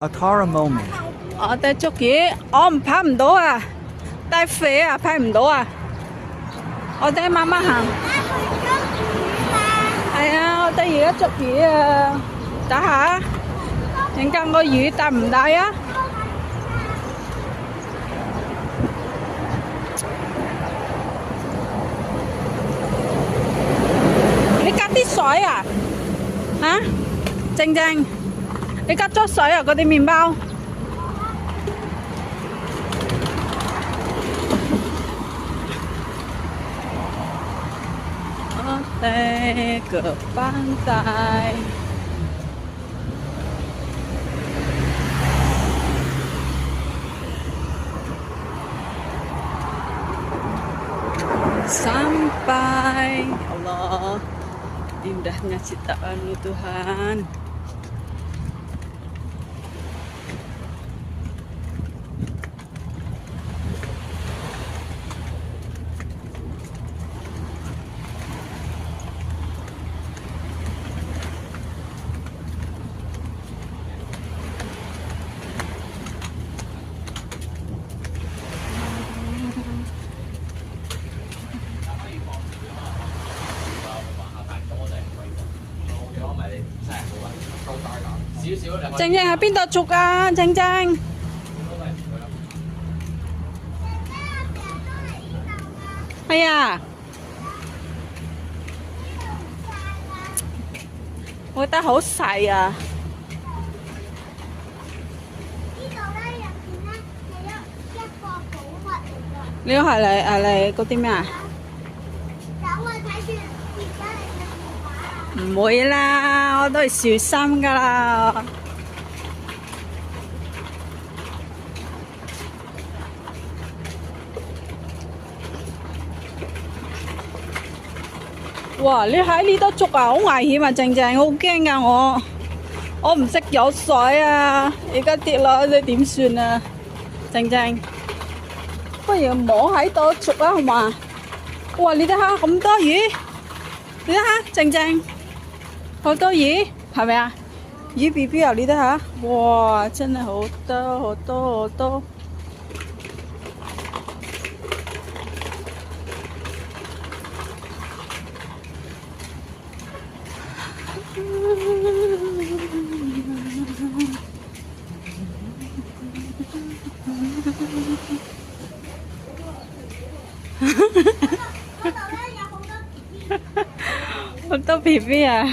A Tara moment. 我哋捉魚，我唔拍唔到啊，太肥啊，拍唔到啊。我哋慢慢行。係啊，我哋而家捉魚啊，等下，陣間個魚大唔大啊？你隔啲水啊？啊？靜靜，你隔咗水啊？嗰啲麵包。我哋個班仔。Sampai, ya Allah, indahnya ciptaanmu Tuhan.靜靜喺邊度捉啊？靜靜，係啊，我覺得好細啊。呢個係嗰啲咩啊？唔會啦，我都係小心噶啦。哇！你喺呢度捉啊，好危險啊！靜靜，好驚噶我唔識游水啊！而家跌落去點算啊？靜靜，不如唔好喺度捉啦，好嘛？哇！你睇下咁多魚，你睇下靜靜。好多魚，係咪啊？魚 BB 啊，你睇下，哇，真係好多好多好多。好多 BB 啊！